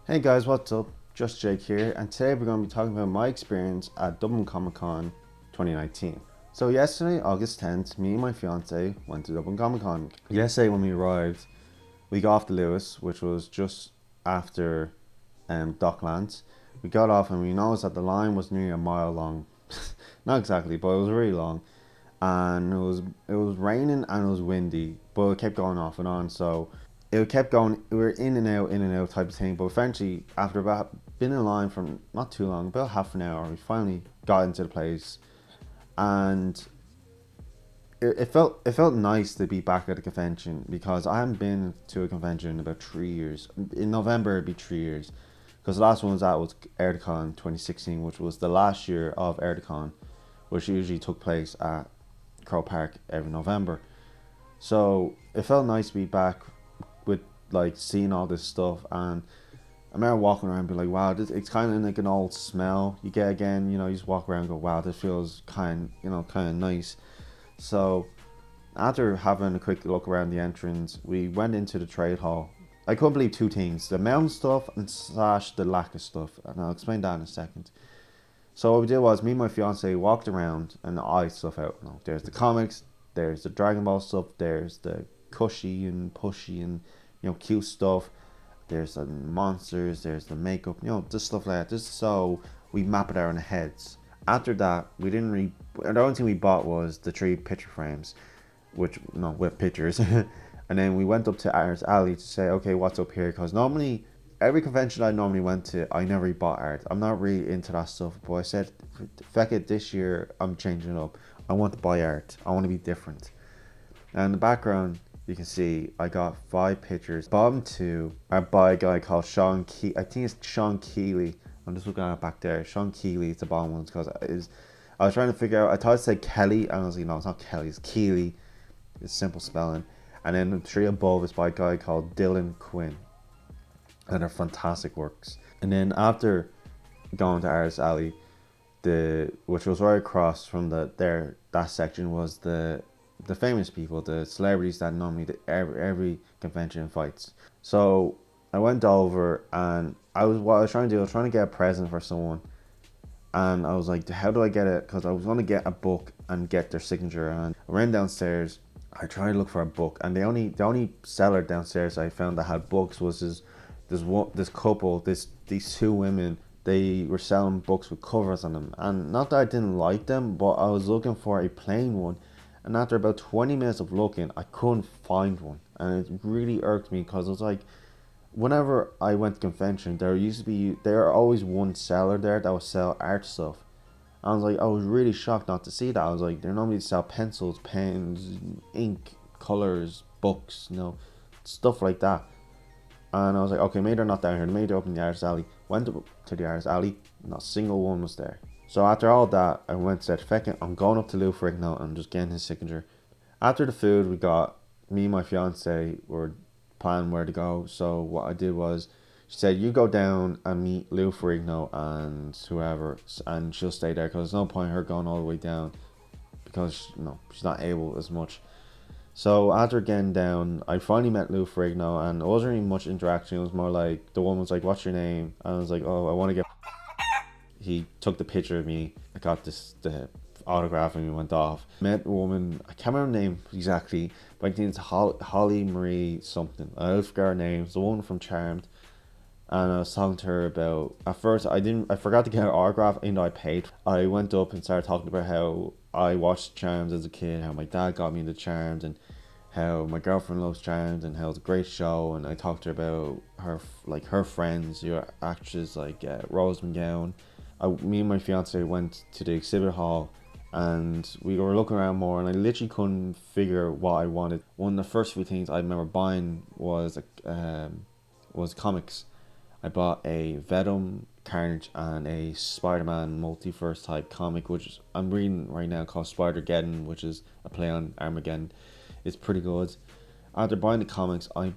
Hey guys, what's up? Just Jake here, and today we're going to be talking about my experience at Dublin Comic Con 2019. So yesterday, August 10th, me and my fiance went to Dublin Comic Con. Yesterday when we arrived, we got off the Lewis, which was just after Docklands. We got off and we noticed that the line was nearly a mile long. Not exactly, but it was really long. And it was raining and it was windy, but it kept going off and on, so it kept going. We were in and out type of thing, but eventually, after about been in line for not too long, about half an hour, we finally got into the place, and it felt nice to be back at a convention, because I haven't been to a convention in about 3 years. In November it'd be 3 years, because the last one was Erdcon 2016, which was the last year of Erdcon, which usually took place at Crow Park every November. So it felt nice to be back with like seeing all this stuff, and I remember walking around and being like, wow, it's kind of like an old smell you get again, you just walk around and go, wow, this feels kind of nice. So after having a quick look around the entrance, we went into the trade hall. I couldn't believe two things: the mountain stuff and / the lack of stuff, and I'll explain that in a second. So what we did was, me and my fiance walked around and eyed stuff out. There's the comics, there's the Dragon Ball stuff, there's the cushy and pushy and cute stuff, there's the monsters, there's the makeup, just stuff like that, just so we map it out in our heads. After that, the only thing we bought was the 3 picture frames, with pictures. And then we went up to Art's Alley to say, okay, what's up here, because normally every convention I normally went to, I never bought art. I'm not really into that stuff, but I said, feck it, this year I'm changing it up. I want to buy art, I want to be different. And in the background, you can see I got 5 pictures. Bottom 2 are by a guy called Sean Keeley. I think it's Sean Keeley. I'm just looking at it back there. Sean Keeley is the bottom ones, because I was trying to figure out, I thought it said Kelly, and I was like, no, it's not Kelly, it's Keeley. It's simple spelling. And then the 3 above is by a guy called Dylan Quinn. And they're fantastic works. And then after going to Art's Alley, which was right across from that section, was the famous people, the celebrities that normally every convention invites. So I went over, and I was trying to get a present for someone, and I was like, how do I get it? Because I was going to get a book and get their signature. And I ran downstairs, I tried to look for a book, and the only seller downstairs I found that had books was this couple, these 2 women. They were selling books with covers on them, and not that I didn't like them, but I was looking for a plain one. And after about 20 minutes of looking, I couldn't find one. And it really irked me, because it was like, whenever I went to convention, there are always one seller there that would sell art stuff. And I was really shocked not to see that. I was like, they normally sell pencils, pens, ink, colours, books, stuff like that. And I was like, okay, maybe they're not down here. Maybe they're up in the Art's Alley. Went to the Art's Alley, not a single one was there. So after all that, I went and said, feck it, I'm going up to Lou Ferrigno and I'm just getting his signature. After the food, me and my fiance were planning where to go. So what I did was, she said, you go down and meet Lou Ferrigno and whoever, and she'll stay there, because there's no point in her going all the way down, because she's not able as much. So after getting down, I finally met Lou Ferrigno, and it wasn't really much interaction. It was more like, the woman was like, what's your name? And I was like, oh, I want to get... He took the picture of me. I got the autograph, and we went off. Met a woman, I can't remember her name exactly, but I think it's Holly Marie something. I forgot her name. It's the woman from Charmed. And I was talking to her about, at first I forgot to get her autograph, even though I paid. I went up and started talking about how I watched Charmed as a kid, how my dad got me into Charmed, and how my girlfriend loves Charmed, and how it's a great show. And I talked to her about her friends, actresses like Rose McGowan. Me and my fiance went to the exhibit hall, and we were looking around more, and I literally couldn't figure what I wanted. One of the first few things I remember buying was comics. I bought a Venom, Carnage, and a Spider-Man multiverse type comic, which I'm reading right now, called Spider-Geddon, which is a play on Armageddon. It's pretty good. After buying the comics, I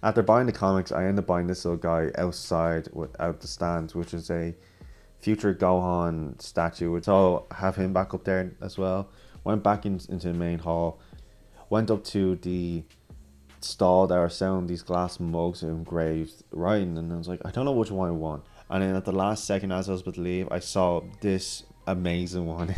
ended up buying this little guy outside without the stands, which is a future Gohan statue, which I'll have him back up there as well. Went back into the main hall, went up to the stall that are selling these glass mugs engraved writing, and I was like, I don't know which one I want. And then at the last second, as I was about to leave, I saw this amazing one.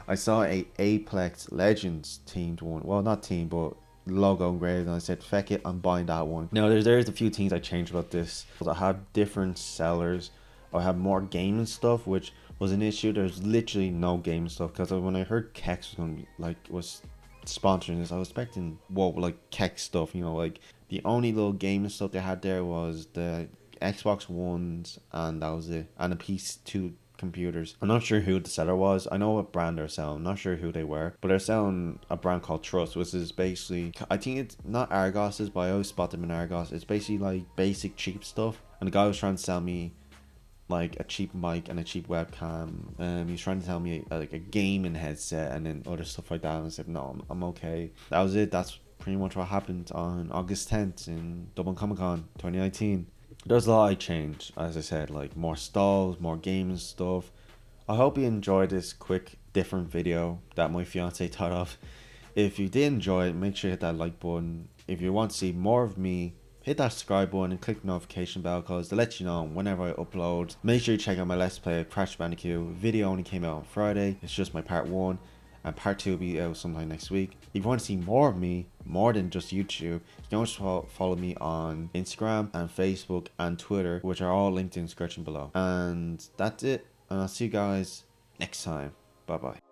I saw a Aplex Legends themed one. Well, not themed, but logo engraved, and I said, feck it, I'm buying that one. Now, there's a few things I changed about this. I have different sellers. I have more gaming stuff, which was an issue. There's literally no gaming stuff, because when I heard Kex was gonna be was sponsoring this, I was expecting like Kex stuff, like the only little gaming stuff they had there was the Xbox Ones, and that was it, and a PS2 computers. I'm not sure who the seller was. I know what brand they're selling. I'm not sure who they were, but they're selling a brand called Trust, which is basically, I think it's not Argos's, but I always spot them in Argos. It's basically like basic cheap stuff, and the guy was trying to sell me like a cheap mic and a cheap webcam. He was trying to tell me like a gaming headset and then other stuff like that, and I said no, I'm okay. That was it. That's pretty much what happened on August 10th in Dublin Comic Con 2019. There's a lot I changed, as I said, like more stalls, more gaming stuff. I hope you enjoyed this quick different video that my fiance thought of. If you did enjoy it, make sure you hit that like button. If you want to see more of me, hit that subscribe button and click the notification bell, because to let you know whenever I upload. Make sure you check out my Let's Play of Crash Bandicoot. Video only came out on Friday. It's just my part 1, and part 2 will be out sometime next week. If you want to see more of me, more than just YouTube, you can also follow me on Instagram and Facebook and Twitter, which are all linked in the description below. And that's it, and I'll see you guys next time. Bye bye.